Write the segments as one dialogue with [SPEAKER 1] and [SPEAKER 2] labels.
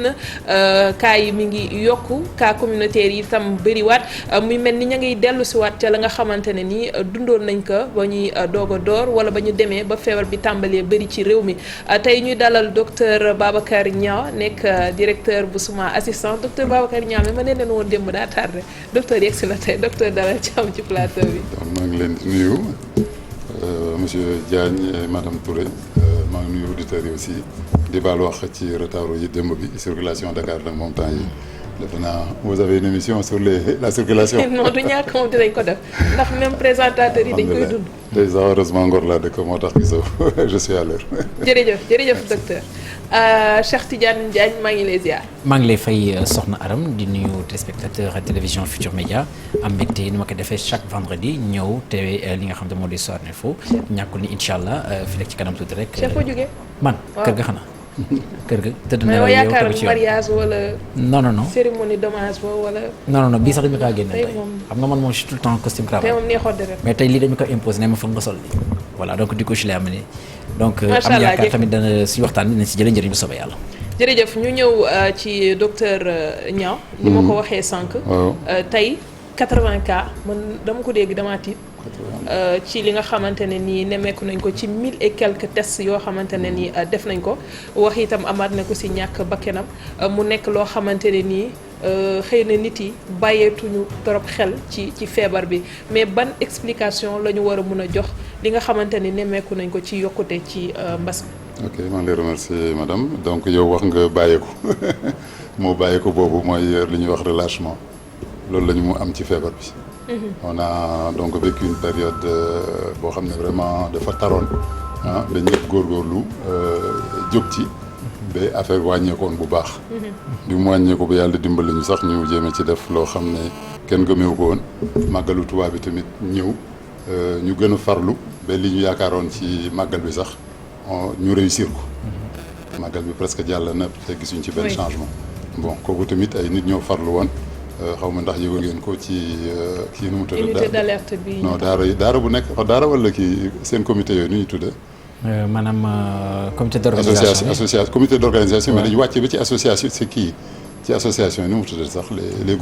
[SPEAKER 1] génn cas yi mi ngi yokku cas communautaire yi itam bëriwaat muy mel ni ña ngiy dellu si waat ca la nga xamante ne ni dundoon nañ ko ba ñuy doog a door wala ba ñu demee ba feebar bi tàmbalee bëri ci réew mi tey ñuy dalal docteur Babacar Niang nekk directeur bu suma assistant docteur Babacar Niang mi ma ne leen woon démb daa tardé docteur yegg si la tey docteur dalal ci am ci plateau bi.
[SPEAKER 2] maa ngi leen di nuyu monsieur Diagne et madame Touré maa ngi nuyu auditeurs yi aussi di baal wax ci retard yi démb bi circulation Dakar nag moom temps yi defe naa vous avez une émission sur la circulation.
[SPEAKER 1] non du ñàkk moom dinañ ko def ndax même présentateur yi dañ koy dund.
[SPEAKER 2] tey sax heureusement Ngor laa dëkk moo tax gisoo je suis à l'heure.
[SPEAKER 1] jërëjëf docteur Cheikh Tidiane Diagne maa ngi lay ziar.
[SPEAKER 3] maa ngi lay fay soxna Aram di nuyu téléspectateur télévision Futur Média am mbégte ni ma ko defee chaque vendredi ñëw te li nga xam ne moo di Soir Info ñàkkul ni incha allah fii rek ci kanam tuuti rek.
[SPEAKER 1] Cheikh foo jógee.
[SPEAKER 3] man kër ga xanaa. kër ga tëdd na
[SPEAKER 1] yow
[SPEAKER 3] yow
[SPEAKER 1] yaakaar
[SPEAKER 3] tegu ci yow
[SPEAKER 1] mariage wala.
[SPEAKER 3] non.
[SPEAKER 1] cérémonie d'hommage ba wala.
[SPEAKER 3] non bii sax dañu kaa génne tey
[SPEAKER 1] moom
[SPEAKER 3] xam nga man moom je suis tout le temps costume cravate.
[SPEAKER 1] tey moom neexoon deret.
[SPEAKER 3] mais tey lii dañu ko imposé ne ma foog nga sol li voilà donc du coup je l'ai amené donc
[SPEAKER 1] macha
[SPEAKER 3] am
[SPEAKER 1] allah
[SPEAKER 3] yaakaar tamit dana suñu waxtaan bi dinañ si jëlee njëriñ bu soobee yàlla.
[SPEAKER 1] jërëjëf ñu ñëw ci docteur Niang. ni ma ko waxee sànq. tey 80 cas man dama ko dégg damaa tiit. ci li nga xamante ne nii nemmeeku nañ ko ci 1000 et quelques tests yoo xamante ne nii def nañ ko wax itam amaat na ko si ñàkk bakkenam mu nekk loo xamante ne nii xëy na nit yi bàyyeetuñu trop xel ci feebar bi mais ban explication la ñu war a mun a jox li nga xamante ni nemmeeku nañ ko ci yokkute ci mbas mi.
[SPEAKER 2] ok maa ngi lay remercier madame donc yow wax nga bàyyeeku moo bàyyeeku boobu mooy li ñuy wax relâchement loolu la ñu mu am ci feebar bi. on a donc vécu une période boo xam ne vraiment dafa taroon ba ñëpp góorgóorlu jóg ci ba affaire wàññeekoon bu baax. bi mu wàññeeku ba yàlla dimbali ñu sax ñu jéeme ci def loo xam ne kenn gëmeewu ko woon màggalu Tuubaa bi tamit ñëw ñu gën a farlu ba li ñu yaakaaroon ci màggal bi sax ñu réussir ko. màggal bi presque jàll na te gisuñ ci benn changement. bon kooku tamit ay nit ñoo farlu woon. xaw ma ndax yëgal ngeen ko ci kii nu mu tudd.
[SPEAKER 1] unité d'alerte bi.
[SPEAKER 2] non daara bu nekk daara wala kii seen comité yooyu nu ñuy tuddee.
[SPEAKER 3] maanaam comité d'organisation
[SPEAKER 2] association comité d'organisation. mais dañu wàcce ba ci association c'est kii ci association yi nu mu tuddee sax les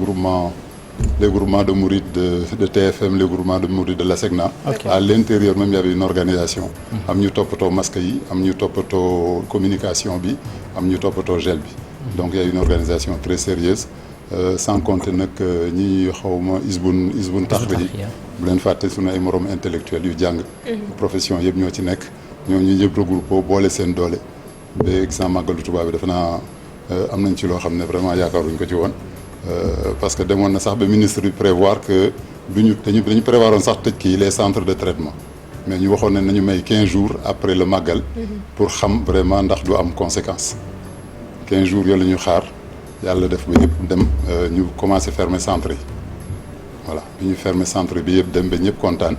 [SPEAKER 2] groupements de mourides de TFM les groupements de mourides de l'ASECNA. à l'intérieur même il y avait une organisation. am ñu toppatoo masque yi am ñu toppatoo communication bi am ñu toppatoo gel bi. donc il y a une organisation très sérieuse. sans compter nag ñi xawma isbun taxri bu leen fàtte suñu ay morom intellectuels yu jàng profession yëpp ñoo ci nekk ñooñu yëpp regroupé boole seen doole ba exemple màggalu Tuubaa bi defe naa am nañ ci loo xam ne vraiment yaakaaruñ ko ci woon parce que demoon na sax ba ministre bi prévoir que dañu prévoir woon sax tëj kii les centres de traitement mais ñu waxoon ne nañu may 15 jours après le màggal pour xam vraiment ndax du am conséquence 15 jours yooyu la ñu xaar yàlla def ba ñëpp dem ñu commencé fermer centre yi voilà bi ñu fermer centre bi yëpp dem ba ñëpp kontaan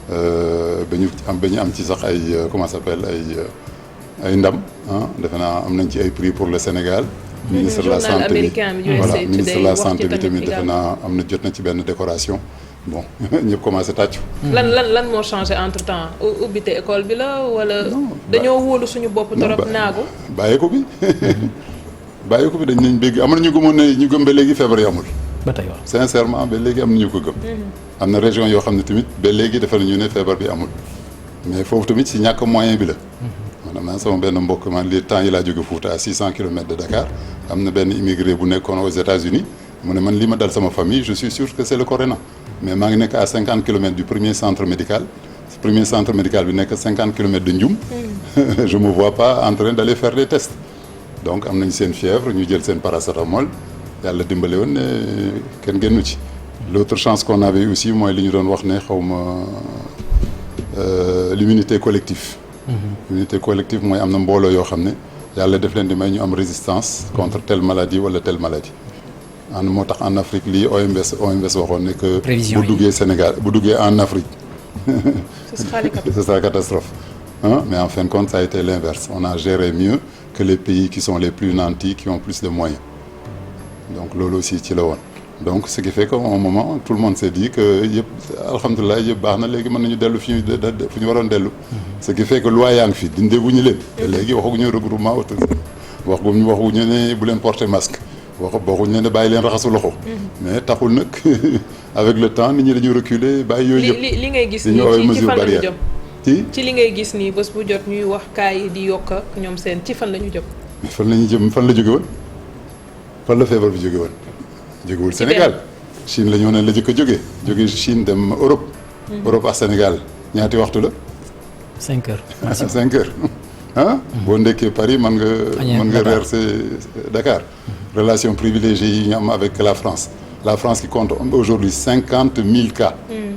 [SPEAKER 2] ba ñu am ci sax ay comment ça s'appelle ay ndam defe naa am nañ ci ay prix pour le Sénégal. ministre de la santé bi voilà ministre de la santé bi tamit defe naa am na jot na ci benn décoration bon ñëpp commencé tàccu.
[SPEAKER 1] lan moo changé entre temps ubbite école bi la wala. dañoo wóolu suñu bopp torop naagu.
[SPEAKER 2] bàyyi ko bi dañ nañ bégg am na ñu gëmoon ne ñu gëm ba léegi feebar yi amul.
[SPEAKER 3] ba tey waaw
[SPEAKER 2] sincèrement ba léegi am na ñu ko gëm. am na région yoo xam ne tamit ba léegi defe nañu ne feebar bi amul mais foofu tamit si ñàkk moyen bi la. maanaam sama benn mbokk man li temps yi laa jóge Fouta à 600 kilomètres de Dakar am na benn immigré bu nekkoon aux États-Unis mu ne man li ma dal sama famille je suis sûr que c'est le corona mais maa ngi nekk à 50 kilomètres du premier centre médical bi nekk 50 kilomètres de Ndioum. je me vois pas en train d'aller faire des tests. donc am nañu seen fièvre ñu jël seen paracétamol yàlla dimbale woon ne kenn génnu ci l'autre chance qu'on avait aussi mooy li ñu doon wax ne xawma l'immunité collective. L'immunité collective mooy am na mbooloo yoo xam ne yàlla def leen di may ñu am résistance contre telle maladie wala telle maladie moo tax en Afrique lii OMS waxoon ne que bu duggee Sénégal bu duggee en Afrique ce sera catastrophe mais en fin de compte ça a été l'inverse on a géré mieux que les pays qui sont les plus nantis qui ont plus de moyens donc loolu aussi ci la woon donc ce qui fait qu'à un moment tout le monde s'est dit que yëpp alhamdulilah yëpp baax na léegi mën nañu dellu fu ñu waroon dellu ce qui fait que loi yaa ngi fi dindeeguñu leen te léegi waxaguñu regroupement waxuñu ne bu leen porter masque waxuñu ne bàyyi leen raxasu loxo. mais taxul nag avec le temps nit ñi dañuy reculer bàyyi yooyu yëpp.
[SPEAKER 1] li ngay gis nii ci fan la ñu jëm ci li ngay gis nii bés bu jot ñuy wax kaay yi di yokk ak ñoom seen ci fan la ñu jëm.
[SPEAKER 2] mais fan la ñu jëm fan la jóge woon fan la feebar bi jóge woon jógewul Sénégal Chine la ñu ne la jëkk a jóge Chine dem Europe. Europe ak Sénégal ñaati waxtu la.
[SPEAKER 3] 5 heures.
[SPEAKER 2] 5 heures ah. boo ndekkee Paris mën nga reer Dakar. relation privilégiée yi ñu am avec la France qui compte aujourd'hui 50 000 cas.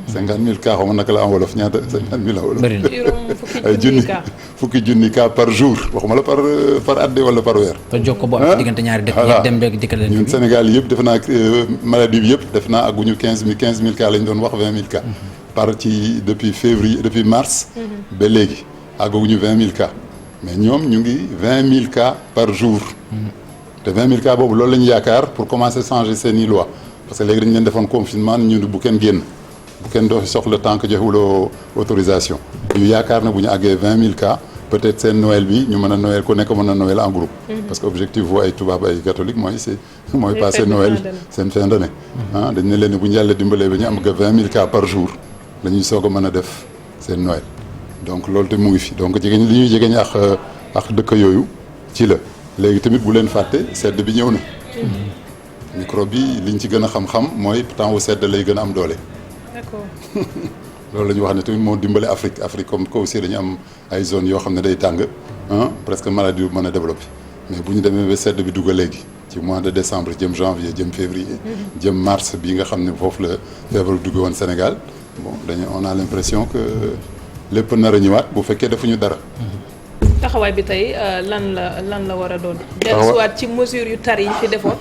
[SPEAKER 2] 50 000 cas xaw ma naka la en wolof ñaata 50 000 en wolof.
[SPEAKER 3] bëri na
[SPEAKER 2] fukki junni cas par jour waxuma la par at wala par weer.
[SPEAKER 3] te jokkoo boo am ci diggante ñaari dëkk yëpp dem dëkk leen.
[SPEAKER 2] ñun Sénégal yëpp defe naa maladie bi yëpp defe naa aguñu 15 000 cas lañ doon wax 20 000 cas. par ci depuis mars. ba léegi àggaguñu 20 000 cas. mais ñoom ñu ngi 20 000 cas par jour. te 20 000 cas boobu loolu la ñu yaakaar pour commencer changer seeni loi parce que léegi dañu leen defoon confinement ñu bu kenn génn bu kenn doo fi soxla tant que joxewuloo autorisation. ñu yaakaar na bu ñu àggee 20 000 cas peut-être seen Noël bi ñu mën a Noël ku nekk mën a Noël en groupe. parce que objectif bu ay tubaab ay catholique mooy passer Noël seen fin d'année. dañ ne leen bu ñu yàlla dimbalee ba ñu am que 20 000 cas par jour la ñuy soog a mën a def seen Noël donc loolu te mu ngi fi donc li ñuy jegeñ ak dëkk yooyu ci la. léegi tamit bu leen fàtte sedd bi ñëw na. microbe bi liñ ci gën a xam-xam mooy temps wu sedd lay gën a am doole.
[SPEAKER 1] d'accord.
[SPEAKER 2] loolu la ñu wax ne tamit moo dimbale Afrique comme que aussi dañu am ay zones yoo xam ne day tàng presque maladie bu mën a développé mais bu ñu demee ba sedd bi dugg léegi ci mois de décembre jëm janvier jëm février. jëm mars bi nga xam ne foofu la feebar dugg woon Sénégal bon on a l'impression que lépp nar a ñëwaat bu fekkee defuñu dara.
[SPEAKER 1] taxawaay bi tey lan la war a doon. dellusiwaat ci mesures yu tar yi fi defoon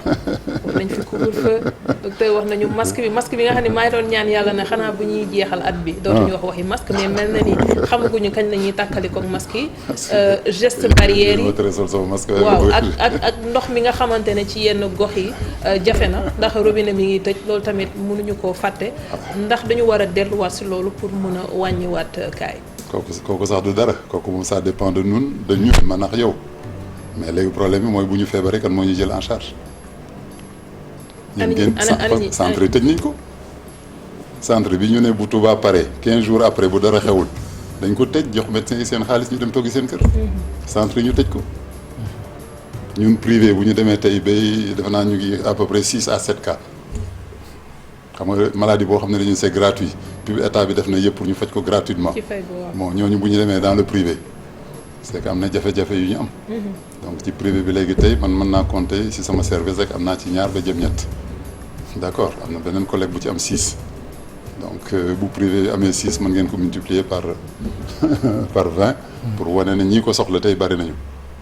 [SPEAKER 1] wax nañ fi couvre-feu docteur wax nañu masque bi nga xam ne maa ngi doon ñaan yàlla ne xanaa bu ñuy jeexal at bi. dootuñu wax waxi masque mais mel na ni xamaguñu kañ la ñuy tàkkali koog masque yi. geste barrière yi waaw ak ndox mi nga xamante ne ci yenn gox yi jafe na ndax robinet mi ngi tëj loolu tamit mënuñu koo fàtte ndax dañu war a delluwaat si loolu pour mun a wàññiwaat kaay.
[SPEAKER 2] kooku sax du dara kooku moom ça dépend de ñun man ak yow mais léegi problème bi mooy bu ñu feebaree kan moo ñu jël en charge. centre yi tëj nañ ko. centre bi ñu ne bu Touba pare 15 jours après bu dara xewul dañ ko tëj jox médecins yi seen xaalis ñu dem toggi seen kër. centre yi ñu tëj ko. ñun privé bu ñu demee tey bay defe naa ñu ngi à peu près 6 à 7 cas. xam nga maladie boo xam ne dañu c'est gratuit puis état bi def na yëpp pour ñu faj ko gratuitement. bon ñooñu bu ñu demee dans le privé c'est que am na jafe-jafe yu ñu am. donc ci privé bi léegi tey man mën naa compter si sama service rek am naa ci 2 ba jëm ñett d'accord am na beneen collègue bu ci am 6 donc bu privé bi amee 6 mën ngeen ko multiplier par 20 pour wane ne ñii ko soxla tey bari nañu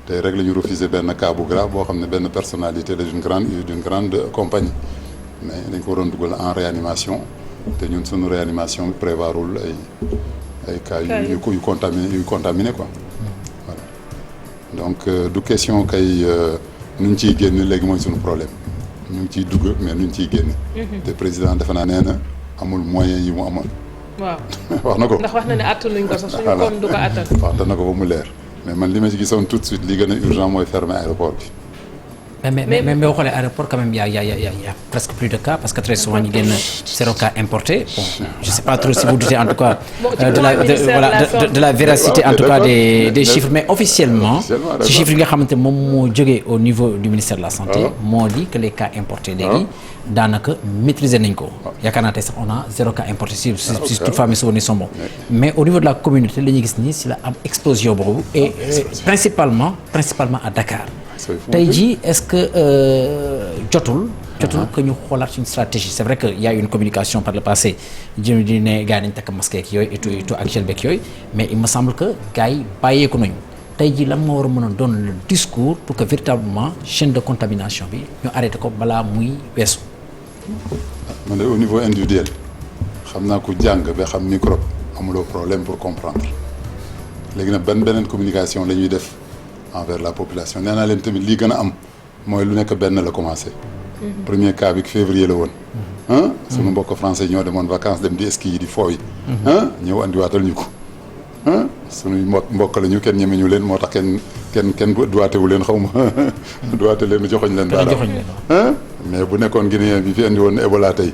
[SPEAKER 2] tey rek la ñu refuser benn cas bu grave boo xam ne benn personnalité d'une grande compagnie. mais dañ ko waroon dugal en réanimation te ñun suñu réanimation bi prévoirul ay cas yu contaminé quoi voilà donc du question kay nu ñu ciy génn léegi mooy suñu problème ñu ngi ciy dugg mais nu ñu ciy génn te président defe naa nee na amul moyen yi mu amoon
[SPEAKER 1] waaw
[SPEAKER 2] wax na ko
[SPEAKER 1] ndax wax na ne attanuñ ko sax suñu koom du ko attan
[SPEAKER 2] wax na ko ba mu leer mais man li ma ci gisoon tout de suite li gën a urgent mooy fermer aéroport bi
[SPEAKER 3] mais boo xoolee aéroport quand même y a presque plus de cas parce que très souvent ñu génn 0 cas importé bon je sais pas trop si vous doutez en tout cas de la véracité en tout cas des chiffres mais officiellement ci chiffres yi nga xamante moom moo jógee au niveau du ministère de la santé moo dit que les cas importés léegi daanaka maîtriser nañ ko yaakaar naa tey sax on a 0 cas importé si toutefois mes souvenirs sont bons mais au niveau de la communauté la ñuy gis nii si la am explosion boobu et principalement à Dakar tey jii est-ce que jotul que ñu xoolaat suñu stratégie c'est vrai que y a une communication par le passé jëm di ne gars yi nañ takk masque ak yooyu et tout ak gel beeg yooyu mais il me semble que gars yi bàyyeeku nañu tey jii lan moo war a mën a doon le discours pour que véritablement chaîne de contamination bi ñu arrêté ko balaa muy weesu.
[SPEAKER 2] man de au niveau individuel xam naa ku jàng ba xam microbe amuloo problème pour comprendre léegi nag beneen communication la ñuy def envers la population nee naa leen tamit lii gën a am mooy lu nekk benn la commencé. premier cas bi février la woon. sunu mbokk français ñoo demoon vacances dem di ski yi di fooy. ñëw andiwaatal ñu ko. sunuy mbokk la ñu kenn ñeme ñu leen moo tax kenn kenn doité wu leen xaw ma doité leen joxoñ leen baaraam mais bu nekkoon Guinéen bi fi andi woon Ebola tey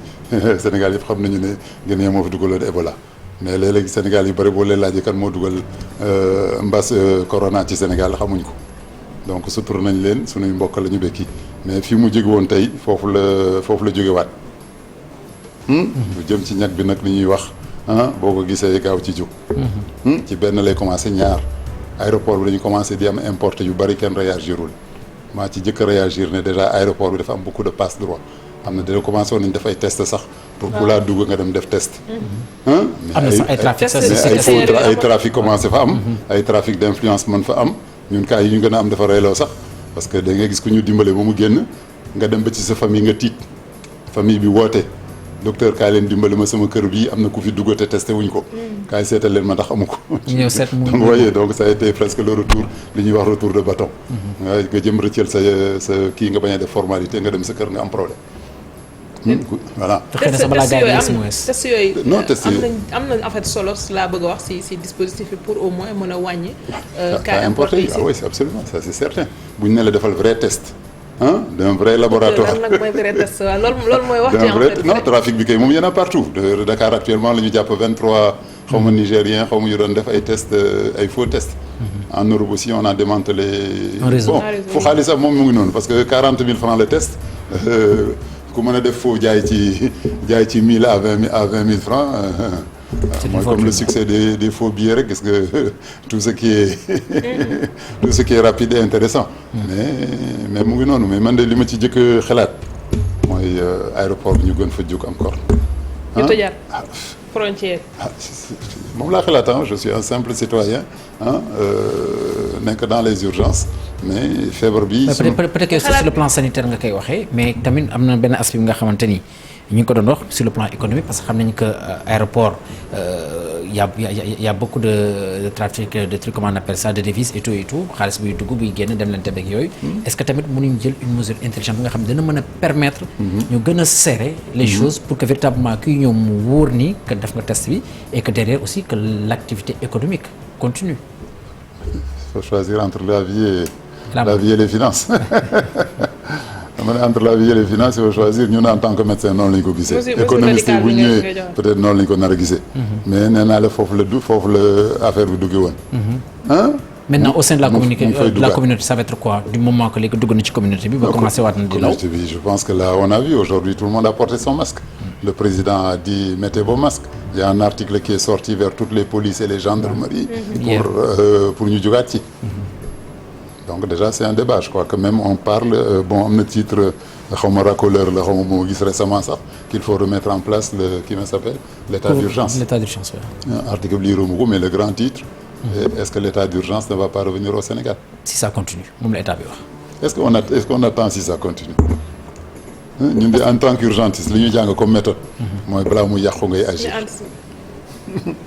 [SPEAKER 2] Sénégal yëpp xam nañu ne Guinéen moo fi dugaloon Ebola mais léeg-léeg Sénégal yu bëri boo leen laajee kan moo dugal mbas corona ci Sénégal xamuñ ko donc sutur nañ leen suñuy mbokk la ñu bekki mais fi mu jóge woon tey foofu la jógewaat lu jëm ci ñag bi nag li ñuy wax boo ko gisee gaaw ci jóg ci benn lay commencé ñaar aéroport bi dañu commencé di am importé yu bëri kenn réagirul maa ci jëkk a réagir ne déjà aéroport bi dafa am beaucoup de passe droit am na déjà commencé woon nañ def ay test sax pour ku laa dugg nga dem def test
[SPEAKER 3] am na sax ay trafic
[SPEAKER 2] ay trafic commencé fa am ay trafic d'influence mën fa am ñun cas yi ñu gën a am dafa reyloo sax parce que da ngay gis ku ñu dimbale ba mu génn nga dem ba ci sa famille nga tiit famille bi woote docteur kaay leen dimbali ma sama kër bii am na ku fi dugg te testé wuñ ko kaay seetal leen ma ndax amu ko donc voyez donc ça a été presque le retour li ñuy wax retour de bâton nga jëm rëccal sa kii nga bañ a def formalité nga dem sa kër nga am problème voilà
[SPEAKER 1] test yooyu
[SPEAKER 2] non test yi
[SPEAKER 1] am na en fait solo laa bëgg a wax si dispositif bi pour au moins mën a wàññi
[SPEAKER 2] cas importé yi oui c'est absolument ça c'est certain bu ñu ne la defal vrai test d'un vrai laboratoire
[SPEAKER 1] lan nag mooy vrai test waaw loolu mooy wax ci en fait
[SPEAKER 2] non trafic bi kay moom yéen a partout de Dakar actuellement la ñu jàpp 23 xaw ma nigériens xaw ma yu doon def ay tests ay faux tests en Europe aussi on a démantelé bon fu xaalis sax moom mu ngi noonu parce que 40 000 francs le test ku mën a def faux jaay ci 1000 à 20 000 francs mooy comme le succès des faux billets rek gis nga tout ce qui est rapide et intéressant mais mu ngi noonu mais man de li ma ci jëkk xalaat mooy aéroport bi ñu gën fa jóg encore
[SPEAKER 1] ñu tëjaat frontière
[SPEAKER 2] moom laa xalaat je suis un simple citoyen nekk dans les urgences mais feebar bi
[SPEAKER 3] peut-être que sur le plan sanitaire nga koy waxee mais tamit am na benn aspect bi nga xamante ni ñu ngi ko doon wax sur le plan économique parce que xam nañu que aéroport y a beaucoup de trafic de trucs comment on appelle ça de devises et tout xaalis buy dugg buy génn dem leen tebeeg yooyu est-ce que tamit mënuñu jël une mesure intelligente bi nga xam ne dana mën a permettre ñu gën a serrer les choses pour que véritablement kuy ñëw mu wóor ni que def nga test bi et que derrière aussi que l'activité économique continue.
[SPEAKER 2] Il faut choisir entre la vie et les finances ma ne entre la vie et les finances il faut choisir ñun en tant que médecin noonu la ñu ko gisee économiste bu ñëwee peut-être noonu la ñu ko nar a gisee mais nee naa la foofu la affaire bi dugge woon
[SPEAKER 3] maintenant au sein de la communauté ça va être quoi du moment que léegi dugg na ci communauté bi ba commencé waat na di law
[SPEAKER 2] je pense que là on a vu aujourd'hui tout le monde a porté son masque le président a dit mettez vos masques il y a un article qui est sorti vers toutes les polices et les gendarmeries pour ñu jógaat ci donc déjà c'est un débat je crois que même on parle bon am na titre xaw ma racoleur la xaw ma moo gis récemment sax qu'il faut remettre en place l'état d'urgence article bi liiruma ko mais le grand titre est-ce que l'état d'urgence ne va pas revenir au Sénégal
[SPEAKER 3] si ça continue moom la état bi wax
[SPEAKER 2] est-ce qu'on attend si ça continue ñun de en tant qu'urgentiste li ñu jàng comme méthode mooy balaa muy yàqu ngay agir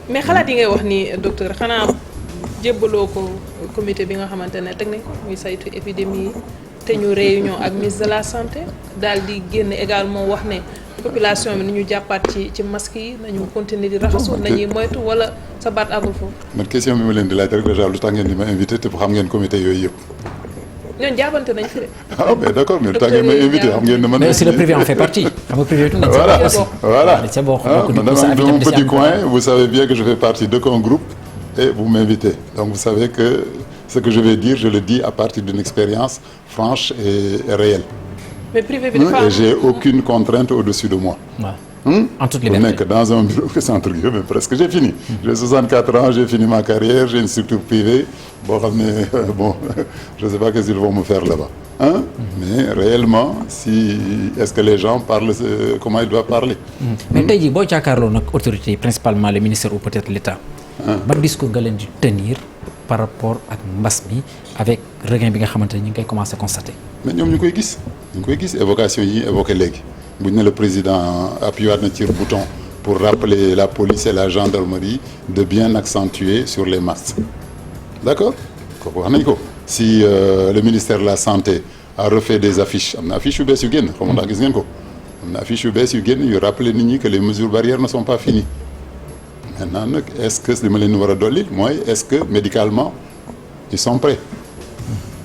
[SPEAKER 1] mais xalaat yi ngay wax ni docteur xanaa jébbaloo ko comité bi nga xamante ne teg nañ ko muy saytu épidémie yi te ñu réunion ak ministre de la santé daal di génn également wax ne population bi ni ñu jàppaat ci masque yi nañu continuer di raxasu nañuy moytu wala sa baat àggul foofu.
[SPEAKER 2] man question bi ma leen di laaj rek déjà lu tax ngeen di ma invité te xam ngeen comité yooyu yëpp.
[SPEAKER 1] ñooñu jàppante nañ fi de.
[SPEAKER 2] ah mais d'accord mais lu tax ngeen may invité xam ngeen ne man.
[SPEAKER 3] mais aussi le privé en fait partie. xam nga privé tout
[SPEAKER 2] voilà madame de mon petit coin vous savez bien que je fais partie d'aucun groupe et vous m'invitez donc vous savez que ce que je vais dire je le dis à partir d'une expérience franche et réelle.
[SPEAKER 1] mais privé bi dafa
[SPEAKER 2] et j'ai aucune contrainte au-dessus de moi.
[SPEAKER 3] en toute liberté
[SPEAKER 2] nekk dans un bureau que c'est entre guillemets mais presque j'ai fini. J'ai 64 ans j'ai fini ma carrière j'ai une structure privée boo xam ne bon je sais pas qu'est-ce qu'ils vont me faire là-bas mais réellement si est-ce que les gens parlent comment ils doivent parler.
[SPEAKER 3] mais tey jii boo jàkkaarloo nag autorités yi principalement les ministères ou peut-être l'État. ban discours nga leen di tenir par rapport ak mbas bi avec regain bi nga xamante ne ñu ngi koy commencer constater.
[SPEAKER 2] mais ñoom ñu koy gis évocation yi évoqué léegi bu ñu ne le président appuyé na ci bouton pour rappeler la police et la gendarmerie de bien accentuer sur les masques d'accord kooku wax nañ ko si le ministère de la santé a refait des affiches am na affiche yu bees yu génn xam nga ndax gis ngeen ko am na affiche yu bees yu génn yu rappeler nit ñi que les mesures barrières ne sont pas finies maintenant nag est-ce que li ma leen war a dolli mooy est-ce que médicalement ils sont prêts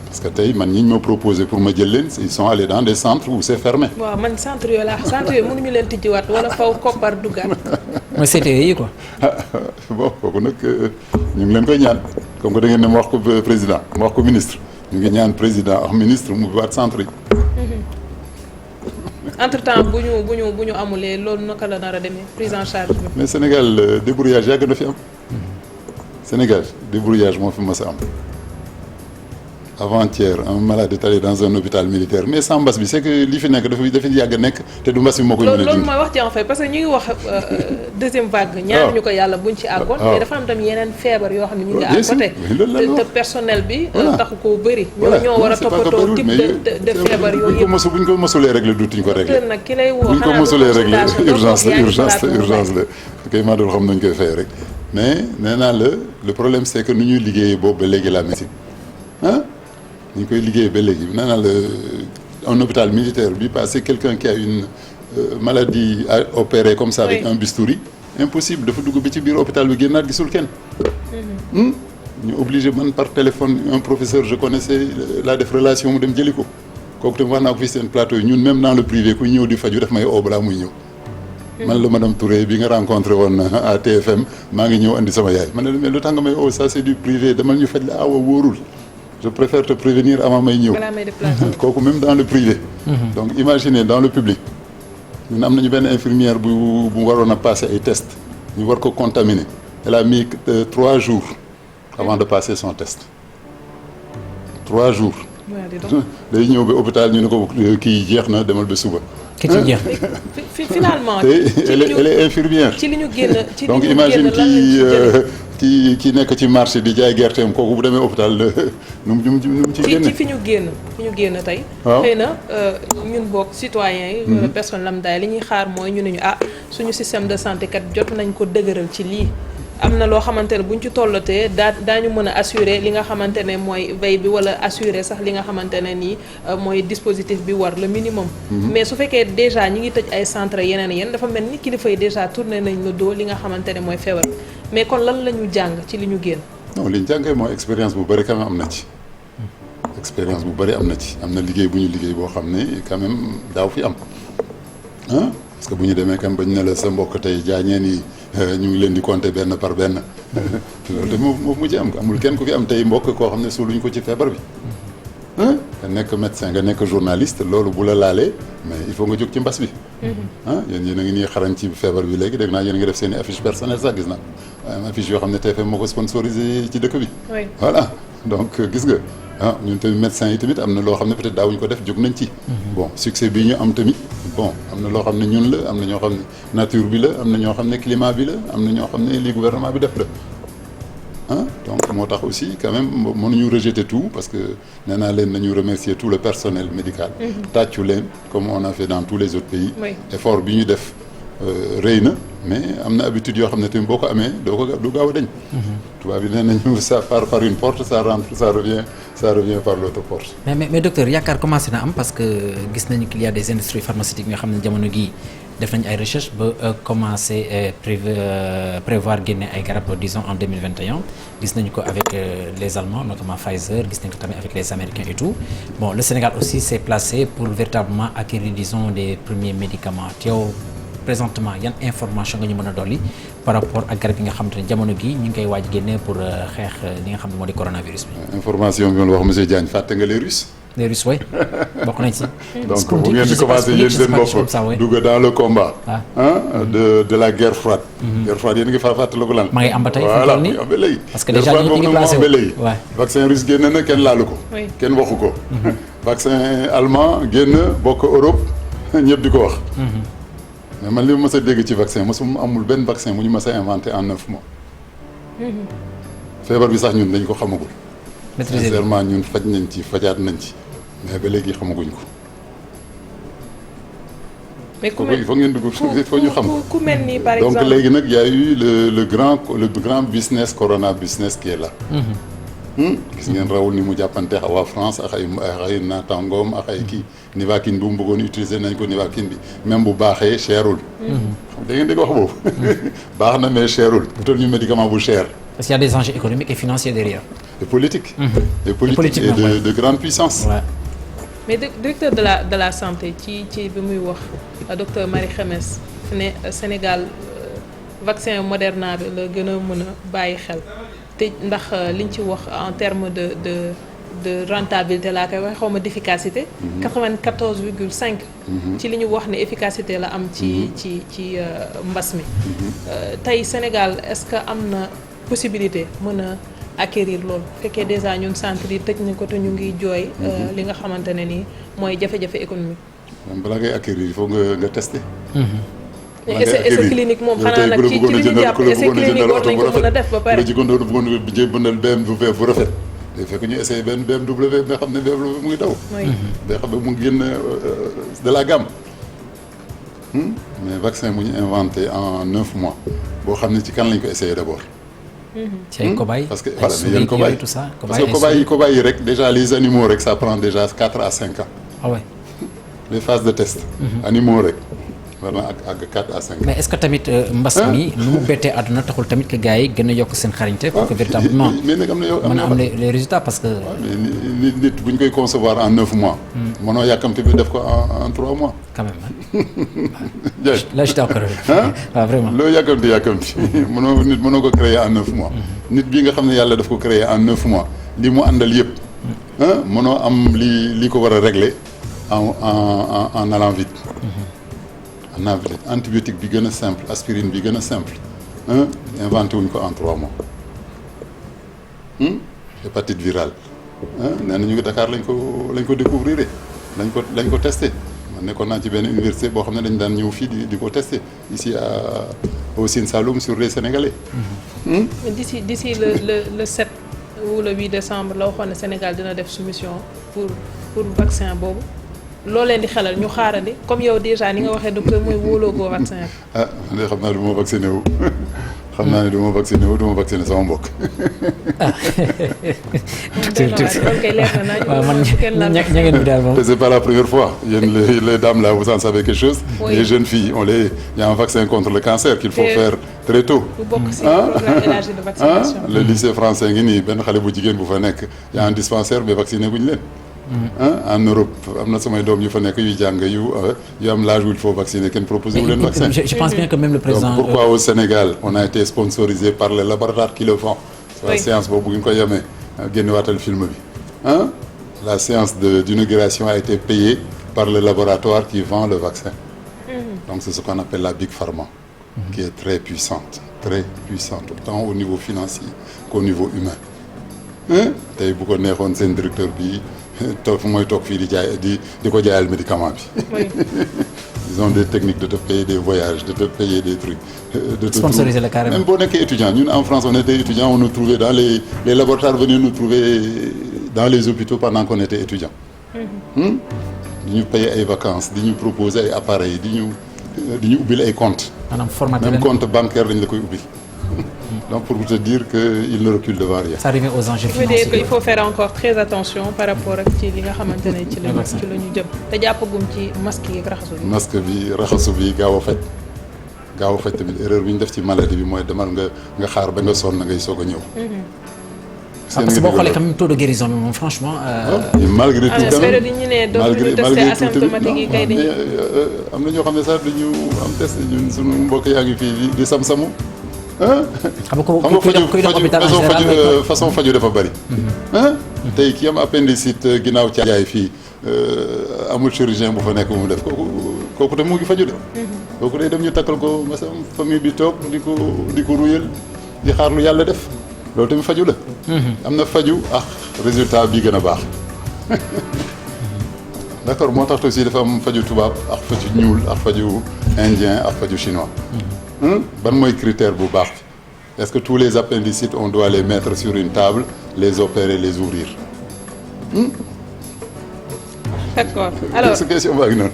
[SPEAKER 2] parce que tey man ñi ñu ma proposé pour ma jël leen ils sont allés dans des centres où c'est fermé.
[SPEAKER 1] waaw man centre yooyu laa centre yooyu mënuñu leen tijjiwaat wala faw koppar duggaat.
[SPEAKER 3] mooy CTE yi quoi.
[SPEAKER 2] bon kooku nag ñu ngi leen koy ñaan comme que da ngeen ne ma wax ko président ma wax ko ministre ñu ngi ñaan président ak ministre mu waat centre yi.
[SPEAKER 1] entre temps bu ñu amulee loolu naka la nar a demee prise en charge bi.
[SPEAKER 2] mais Sénégal débrouillage yàgg na fi am. Sénégal débrouillage moo fi mës a am. avant-hier un malade est allé dans un hôpital militaire mais sans mbas bi c'est que li fi nekk dafa yàgg nekk te du mbas bi moo koy mën a dindi.
[SPEAKER 1] loolu mooy wax ci en fait parce que ñu ngi wax deuxième vague. ñaar ñu ko yàlla buñ ci àggoon. mais dafa am tam yeneen feebar yoo xam ne ñu ngi à côté. te personnel bi. taxu koo bëri. ñoo war a toppatoo type de feebar yooyu yëpp.
[SPEAKER 2] buñ ko mosulee régler dutuñ ko régler.
[SPEAKER 1] nag ki lay woo
[SPEAKER 2] buñ ko mosulee régler urgence la kay maa doon xam nañ koy fay rek mais nee naa le problème c'est que nu ñuy liggéeyee boobu ba léegi la médecine ñu koy liggéey ba léegi nee naa la un hôpital militaire bi passé quelqu'un qui a une maladie à opérer comme ça avec un bistouri impossible dafa dugg bi ci biir hôpital bi génnaat gisul kenn ñu obligé man par téléphone un professeur je connaissais laa def relation mu dem jëli ko kooku tam wax naa ko fi seen plateau yi ñun même dans le privé ku ñëw di faju daf may oo balaa muy ñëw man la madame Touré bi nga rencontré woon à TFM maa ngi ñëw andi sama yaay man ne mais lu tax nga may oo ça c'est du privé demal ñu faj la awa wóorul je préfère te prévenir avant may ñëw kooku même dans le privé donc imaginez dans le public ñun am nañu benn infirmière bu waroon a passer ay tests ñu war ko contaminer elle a mis 3 jours avant de passer son test 3 jours day ñëw ba hôpital ñu ne ko kii jeex na demal ba suba
[SPEAKER 3] ki ci jeex
[SPEAKER 1] finalement
[SPEAKER 2] elle est infirmière
[SPEAKER 1] ci li ñu génn
[SPEAKER 2] donc imagine kii nekk ci marché di jaay gerteem kooku bu demee hôpital nu mu ci génne
[SPEAKER 1] ci fi ñu génn tey xëy na ñun bokk citoyens yi wala personne lambda li ñuy xaar mooy ñu ne ñu suñu système de santé kat jot nañ ko dëgëral ci lii am na loo xamante ne buñ ci tollatee daañu mën a assurer li nga xamante ne mooy veille bi wala assurer sax li nga xamante ne nii mooy dispositif bi war le minimum mais su fekkee déjà ñi ngi tëj ay centre yeneen dafa mel ni kilifa yi déjà tourné nañ le dos li nga xamante ne mooy feebar mais kon lan la ñu jàng ci li ñu génn
[SPEAKER 2] non li ñu jàngee mooy expérience bu bëri quand même am na ci expérience bu bëri am na ci am na liggéey bu ñu liggéey boo xam ne quand même daaw fi am parce que bu ñu demee kam bañ ne la sa mbokk tey jaañeen yi ñu ngi leen di compter benn par benn loolu de moo mu ci am amul kenn ku fi am tey mbokk koo xam ne suuluñu ko ci feebar bi nga nekk médecin nga nekk journaliste loolu bu la laalee mais il faut nga jóg ci mbas bi yéen a ngi nii xarañ ci feebar bi léegi dégg naa yéen a ngi def seen i affiche personnelle sax gis naa affiche yoo xam ne TFM moo ko sponsorisé ci dëkk bi voilà donc gis nga ñun tamit médecins yi tamit am na loo xam ne peut-être daawuñu ko def jóg nañ ci bon succès bi ñu am tamit bon am na loo xam ne ñun la am na ñoo xam ne nature bi la am na ñoo xam ne climat bi la am na ñoo xam ne li gouvernement bi def la donc moo tax aussi quand même mënuñu rejeter tout parce que nee naa leen nañu remercier tout le personnel médical tàccu leen comme on a fait dans tous les autres pays effort bi ñu def rëy na mais am na habitude yoo xam ne tamit boo ko amee du gaaw a dañ tubaab bi nee nañu ça part par une porte ça rentre ça revient par l'autre porte
[SPEAKER 3] mais docteur yaakaar commencé na am parce que gis nañu qu'il y a des industries pharmaceutiques nga xam ne jamono gii def nañu ay recherche ba commencé prévoir génne ay garab disons en 2021 gis nañu ko avec les Allemands notamment Pfizer gis nañu ko tamit avec les Américains et tout bon le Sénégal aussi s'est placé pour véritablement acquérir disons des premiers médicaments yow présentement yan information nga ñu mën a dolli par rapport ak garab yi nga xamante ne jamono gi ñu ngi koy waaj génne pour xeex li nga xam ne moo di coronavirus bi.
[SPEAKER 2] information bi ma la wax monsieur Diagne fàtte nga les Russes.
[SPEAKER 3] les Russes oui bokk nañ ci.
[SPEAKER 2] donc bu ngeen di commencé yéen seen bopp dugg dans le combat. de la guerre froide. guerre froide yéen ngi fàttaliku lan.
[SPEAKER 3] maa ngi am ba tey
[SPEAKER 2] voilà mu am ba léegi.
[SPEAKER 3] parce que déjà ñu ngi placé wu
[SPEAKER 2] waaw vaccin russe génn na kenn laalu ko. kenn waxu ko. vaccin allemand génn bokk Europe ñëpp di ko wax. mais man li ma mës a dégg ci vaccin mosuma amul benn vaccin mu ñu mës a inventé en 9 mois. feebar bi sax ñun dañ ko xamagul. sincèrement ñun faj nañ ci fajaat nañ ci mais ba léegi xamaguñ ko.
[SPEAKER 1] mais
[SPEAKER 2] il faut ngeen dugg il faut ñu xam ko.
[SPEAKER 1] ku mel ni par exemple
[SPEAKER 2] donc léegi nag y a eu le grand business corona business qui est là. gis ngeen rawul ni mu jàppante waa France ak ay naataangoom ak ay kii Nivaquine bu mu bëggoon utiliser nañ ko Nivaquine bi même bu baaxee cherul. da ngeen dégg wax boobu. baax na mais cherul utal ñu médicament bu cher.
[SPEAKER 3] parce qu'il y a des enjeux économiques et financiers derrière.
[SPEAKER 2] et politique. Et politique et de grande puissance.
[SPEAKER 3] Ouais.
[SPEAKER 1] mais directeur de la santé ci bi muy wax docteur Marie Khemesse ne Sénégal vaccin Moderna bi la gën a mën a bàyyi xel te ndax liñ ci wax en terme de rentabilité laa koy wax xaw ma d'efficacité. 94,5. ci li ñu wax ne efficacité la am ci mbas mi. tey Sénégal est-ce que am na possibilité mën a acquérir loolu fekkee déjà ñun centre yi tëj nañ ko te ñu ngi jooy. li nga xamante ne nii mooy jafe-jafe économique.
[SPEAKER 2] balaa ngay acquérir il faut nga tester.
[SPEAKER 1] essai clinique moom xanaa nag ci li ñu jàpp essai clinique war nañ ko mën a def ba pare.
[SPEAKER 2] ci bëggoon bëndal BMW bu rafet. day fekk ñu essayé benn BMW nga xam ne BMW mu ngi daw. day xam ne mu ngi génn de la gamme. mais vaccin bu ñu inventé en 9 mois boo xam ne ci kan lañ ko essayé d'abord.
[SPEAKER 3] ci ay cobayes.
[SPEAKER 2] parce que voilà mais yéen cobayes
[SPEAKER 3] tout ça.
[SPEAKER 2] parce que cobayes yi rek déjà les animaux rek ça prend déjà 4 à 5 ans.
[SPEAKER 3] ah ouais.
[SPEAKER 2] les phases de test. animaux rek. war na ak 4 à 5 ans.
[SPEAKER 3] mais est-ce que tamit mbas mi nu mu bettee àdduna taxul tamit que gars yi gën a yokk seen xarañte pour que véritablement
[SPEAKER 2] mais nag am na yow
[SPEAKER 3] mën a am les résultats parce que.
[SPEAKER 2] mais nit bu ñu koy concevoir en 9 mois. mënoo yàkkamte bi def ko en 3 mois.
[SPEAKER 3] quand même là je suis d'accord. waaw vraiment.
[SPEAKER 2] loolu yàkkamti mënoo ko créer en 9 mois. nit bii nga xam ne yàlla daf ko créer en 9 mois li mu àndal yëpp. mënoo am li ko war a régler en allant vite. antibiotique bi gën a simple aspirine bi gën a simple inventé wuñ ko en 3 mois. hépatite virale nee na ñu ngi Dakar lañ ko découvrir lañ ko testé man nekkoon naa ci benn université boo xam ne dañ daan ñëw fii di ko testé ici au Sine Saloum sur les Sénégalais.
[SPEAKER 1] d'ici le 7 ou le 8 décembre la waxoon ne Sénégal dina def soumission pour vaccin boobu. loo leen di xelal ñu xaarandi comme yow déjà ni nga waxee docteur mooy wóoloo goo vaccin bi.
[SPEAKER 2] man de xam naa du ma vacciné wu xam naa ne du ma vacciné wu du ma vacciné sama mbokk.
[SPEAKER 3] waaw man ña ngeen bi daal moom.
[SPEAKER 2] c'est pas la première fois yéen les dames là vous en savez quelque chose. Oui. Les jeunes filles il y a un vaccin contre le cancer qu'il faut faire très tôt.
[SPEAKER 1] bu bokk ci programme élargi de vaccination.
[SPEAKER 2] le lycée français ngi nii benn xale bu jigéen bu fa nekk y a un dispensaire mais vacciné guñ leen. en Europe am na samay doom yu fa nekk yuy jàng yu am l'âge où il faut vacciner kenn proposé wu leen vaccin.
[SPEAKER 3] je pense bien que même le président.
[SPEAKER 2] donc pourquoi au Sénégal on a été sponsorisé par les laboratoires qui le font. la séance boobu bu ñu ko yemee génn waatal film bi la séance d'inauguration a été payée par le laboratoire qui vend le vaccin. Donc c'est ce qu'on appelle la Big Pharma. Qui est très puissante autant au niveau financier qu'au niveau humain. tey bu ko neexoon seen directeur bi toog fii di ko jaayal médicament bi. Ils ont des techniques de te payer des voyages de te payer des trucs. de te
[SPEAKER 3] sponsoriser le carrément.
[SPEAKER 2] Même boo nekkee étudiant ñun en France on était étudiant on nous trouvait dans les laboratoires venaient nous trouver dans les hôpitaux pendant qu'on était étudiant. di ñu payer ay vacances di ñu proposer ay appareils di ñu ubbil ay comptes.
[SPEAKER 3] maanaam formaté
[SPEAKER 2] même compte bancaire dañ la koy ubbi. Donc pour vous te dire qu'il ne recule devant rien.
[SPEAKER 3] Ça arrive aux enjeux financiers.
[SPEAKER 1] Je veux dire qu'il faut faire encore très attention par rapport ak ci li nga xamante ne ci la ñu jëm te jàppagum ci masque yi ak raxasu bi.
[SPEAKER 2] masque bi raxasu bi gaaw a faj tamit erreur bi ñu def ci maladie bi mooy demal nga xaar ba nga sonn ngay soog a ñëw.
[SPEAKER 3] parce que boo xoolee quand même taux de guérison bi moom franchement.
[SPEAKER 2] malgré tout quand même
[SPEAKER 1] ñu ne dootuñu testé asymptomatique yi kay dañuy.
[SPEAKER 2] am na ñoo xam ne sax duñu am test ñun sunu mbokk yaa ngi fii di sam-samu.
[SPEAKER 3] xam nga
[SPEAKER 2] façon faju dafa bari. tey ki am appendicite ginnaaw caajaay fii amul chirurgien bu fa nekk bu mu def kooku te mu ngi faju de. kooku day dem ñu takkal ko masam famille bi toog di ko ruyal di xaar lu yàlla def loolu tamit faju la. am na faju ak résultat bi gën a baax. d'accord moo tax aussi dafa am faju tubaab ak faju ñuul ak faju indien ak faju chinois. ban mooy critère bu baax est-ce que tous les appendicites on doit les mettre sur une table les opérer les ouvrir.
[SPEAKER 1] D'accord alors
[SPEAKER 2] question baa ngi noonu.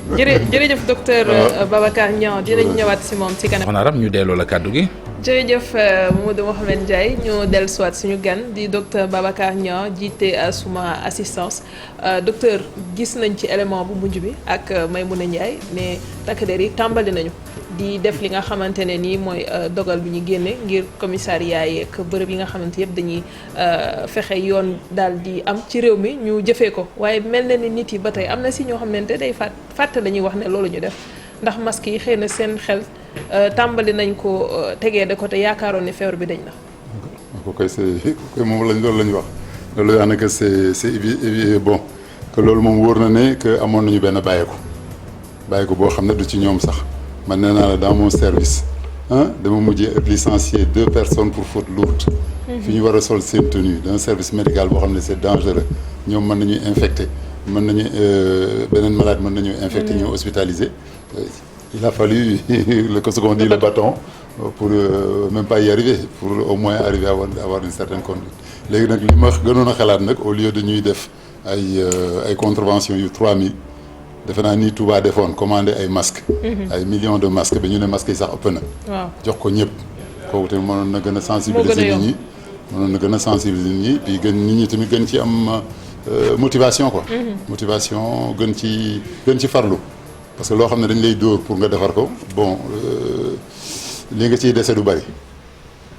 [SPEAKER 1] jërëjëf docteur Babacar Niang dinañ ñëwaat si moom si kanam.
[SPEAKER 4] ñu delloo la kàddu gi.
[SPEAKER 1] jërëjëf Mamadou Mouhamed Ndiaye ñoo dellu soit suñu gan di docteur Babacar Niang jiite Suma Assistance docteur gis nañ ci élément bu mujj bi ak Maymouna Ndiaye ne takk der yi tàmbali nañu di def li nga xamante ne nii mooy dogal bi ñu génne ngir commissariat yeeg bërëb yi nga xamante yëpp dañuy fexe yoon daal di am ci réew mi ñu jëfee ko waaye mel na ni nit yi ba tey am na si ñoo xamante day fàtte la ñuy wax ne loolu ñu def ndax masque yi xëy na seen xel tàmbali nañ ko tegee de côté yaakaaroon ne feebar bi dañ na.
[SPEAKER 2] ko koy moom loolu la ñu wax loolu yaa ne que c'est bon que loolu moom wóor na ne que amoon nañu benn bàyyeeku boo xam ne du ci ñoom sax man nee naa la dans mon service dama mujjee licencier 2 personnes pour faute lourde. fi ñu war a sol seen tenue d'un service médical boo xam ne c'est dangereux ñoom mën nañu infecté mën nañu beneen malade mën nañu infecté ñëw hospitalisé. Il a fallu ce qu'on dit le bâton pour même pas y arriver pour au moins arriver à avoir une certaine conduite léegi nag li ma gënoon a xalaat nag au lieu de ñuy def ay contraventions yu 3000 defe naa ni Touba defoon commandé ay masques. ay millions de masques ba ñu ne masques yi sax ëpp na. waaw jox ko ñëpp kooku tamit mënoon na gën a sensibiliser nit ñi. mënoon na gën a sensibiliser nit ñi puis nit ñi tamit gën ci am motivation quoi. motivation gën ci farlu. parce que loo xam ne dañ lay dóor pour nga defar ko bon li nga ciy dese du bari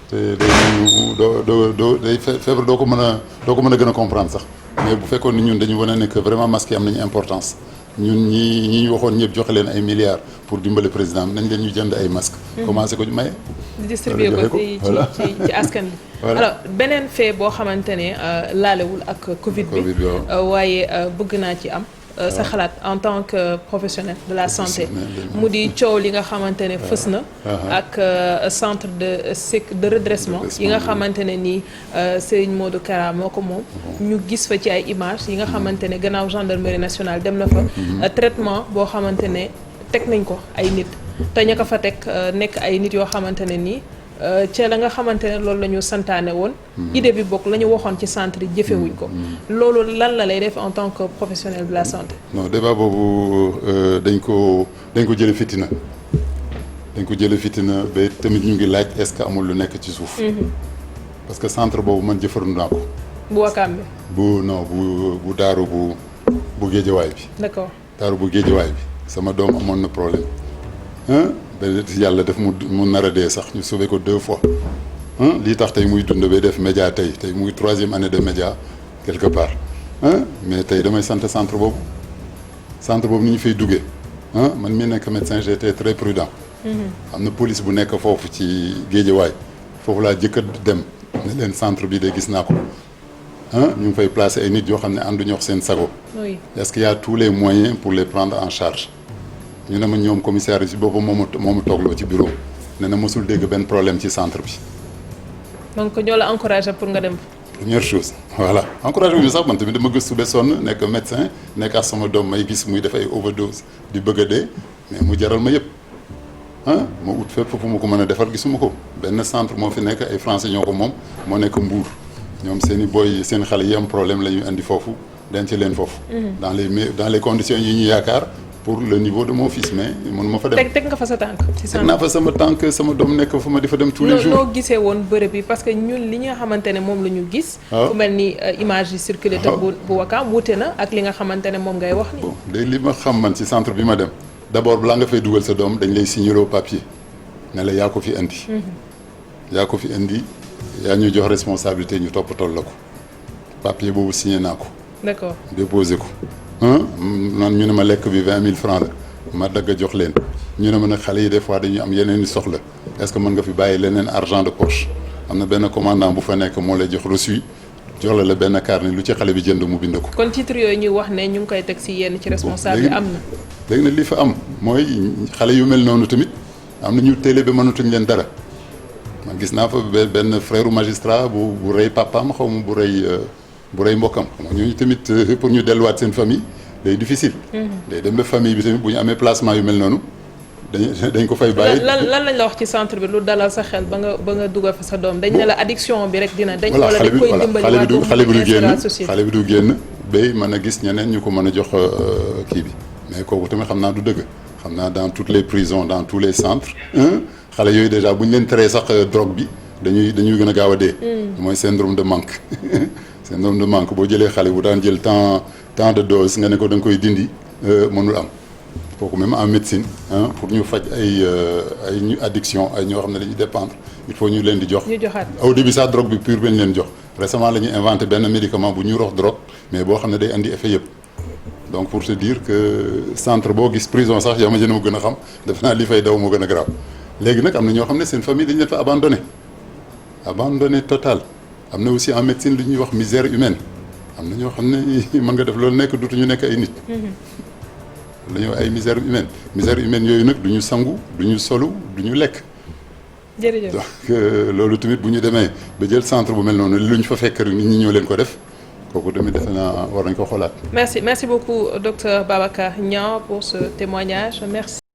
[SPEAKER 2] te day feebar doo ko mën a gën a comprendre sax mais bu fekkoon ni ñun dañu wane ne que vraiment masques yi am nañu importance ñun ñi ñu waxoon ñëpp joxe leen ay milliards pour dimbale président nañ leen ñu jënd ay masques. commencé ko maye.
[SPEAKER 1] di distribuer ko ci askan bi. alors beneen fait boo xamante ne laalewul ak Covid bi. waaye bëgg naa ci am. sa xalaat en tant que professionnel de la santé mu di coow li nga xamante ne fës na ak centre de redressement yi nga xamante ne nii Serigne Modou Kara moo ko moom ñu gis fa ci ay images yi nga xamante ne gannaaw gendarmerie nationale dem na fa traitement boo xamante ne teg nañ ko ay nit te ña ko fa teg nekk ay nit yoo xamante ne nii ca la nga xamante ne loolu la ñu santaane woon idée bi bokk la ñu waxoon ci centre yi jëfewuñ ko loolu lan la lay def en tant que professionnel de la santé. Non
[SPEAKER 2] débat boobu dañ ko jële fitina ba tamit ñu ngi laaj est-ce que amul lu nekk ci suuf parce que centre boobu man jëfandu naa ko
[SPEAKER 1] bu Wakaam bi
[SPEAKER 2] bu daaru bu géejawaay bi d'accord daaru bu géejawaay bi sama doom amoon na problème ba yàlla def mu nar a dee sax ñu sauvé ko 2 fois lii tax tey muy dund ba def média tey muy 3e année de média quelque part mais tey damay sant centre boobu ni ñu fay duggee man mii nekk médecin j'étais très prudent am na police bu nekk foofu ci géejawaay foofu laa jëkk a dem ne leen centre bi de gis naa ko ñu ngi fay placer ay nit yoo xam ne ànduñu wax seen sago est-ce qu'il y a tous les moyens pour les prendre en charge ñu ne ma ñoom commissaire yi si boppam moomu toogloo ci bureau ne na mosul dégg benn problème ci centre bi.
[SPEAKER 1] donc ñoo la encouragé pour nga dem.
[SPEAKER 2] première chose voilà encouragé wu ñu sax man tamit dama gëstu ba sonn nekk médecin nekk ak sama doom may gis muy def ay overdose di bëgg a dee mais mu jaral ma yëpp ma ut fépp fu ma ko mën a defar gisuma ko benn centre moo fi nekk ay français ñoo ko moom moo nekk Mbour ñoom seen i booy seen xale yi am problème la ñuy andi foofu denc leen foofu. dans les conditions yi ñu yaakaar. pour le niveau de mon fils mais mën ma fa dem.
[SPEAKER 1] teg nga fa sa tànk.
[SPEAKER 2] teg naa fa sama tànk sama doom nekk fa ma di fa dem tous les jours.
[SPEAKER 1] noo gisee woon bërëb bi parce que ñun li nga xamante ne moom la ñu gis. fu mel ni image yi circulé te bu Wakaam wuute na ak li nga xamante ne moom ngay wax ni.
[SPEAKER 2] bon léegi li ma xam man ci centre bi ma dem d'abord balaa nga fay dugal sa doom dañ lay signaler papier ne la yaa ko fi indi. yaa ko fi indi yaa ñu jox responsabilité ñu toppatoo la ko papier boobu signé naa ko.
[SPEAKER 1] d'accord
[SPEAKER 2] déposé ko. noonu ñu ne ma lekk bi 20 000 francs la ma dagg jox leen ñu ne ma nag xale yi des fois dañuy am yeneen i soxla est-ce que mën nga fi bàyyi leneen argent de poche am na benn commandant bu fa nekk moo lay jox reçu jox la benn carnet lu ci xale bi jënd mu bind ko.
[SPEAKER 1] kon titre yooyu ñuy wax ne ñu ngi koy teg ci yenn ci responsable am na.
[SPEAKER 2] léegi nag li fa am mooy xale yu mel noonu tamit am na ñu télé ba mënatuñ leen dara man gis naa fa benn frère magistrat bu rey papaam xaw ma bu rey mbokkam ñooñu tamit pour ñu delluwaat seen famille day difficile. day dem ba famille bi tamit bu ñu amee placement yu mel noonu dañ ko fay bàyyi.
[SPEAKER 1] lan lañ la wax ci centre bi lu dalal sa xel ba nga dugal fa sa doom dañ ne la addiction bi rek dina. dañ wala dañ koy dimbali
[SPEAKER 2] xale bi du génn bay mën a gis ñeneen ñu ko mën a jox kii bi mais kooku tamit xam naa du dëgg xam naa dans toutes les prisons dans tous les centres xale yooyu déjà bu ñu leen teree sax drogue bi dañuy gën a gaaw a dee. mooy syndrome de manque syndrome de manque boo jëlee xale bu daan jël temps de dose nga ne ko da nga koy dindi mënul am kooku même en médecine pour ñu faj ay ñu addiction ay ñoo xam ne dañuy dépendre il faut ñu leen di jox.
[SPEAKER 1] ñu joxaat
[SPEAKER 2] au début sax drogue bi pure bañ leen jox récemment la ñuy inventé benn médicament bu ñuy rox drogue mais boo xam ne day andi effet yëpp. donc pour te dire que centre boo gis prison sax yaa ma jën a gën a xam def naa li fay daw moo gën a grave léegi nag am na ñoo xam ne seen famille dañu leen fa abandonné total am na aussi en médecine lu ñuy wax misère humaine am na ñoo xam ne mën nga def loolu nekk dutuñu nekk ay nit. la ñuy wax ay misère humaine yooyu nag du ñu sangu du ñu solu du ñu lekk.
[SPEAKER 1] jërëjëf
[SPEAKER 2] donc loolu tamit bu ñu demee ba jël centre bu mel noonu lu ñu fa fekk rek nit ñi ñoo leen ko def. kooku tamit defe naa war nañ ko xoolaat.
[SPEAKER 1] Merci beaucoup docteur Babacar Niang pour ce témoignage merci.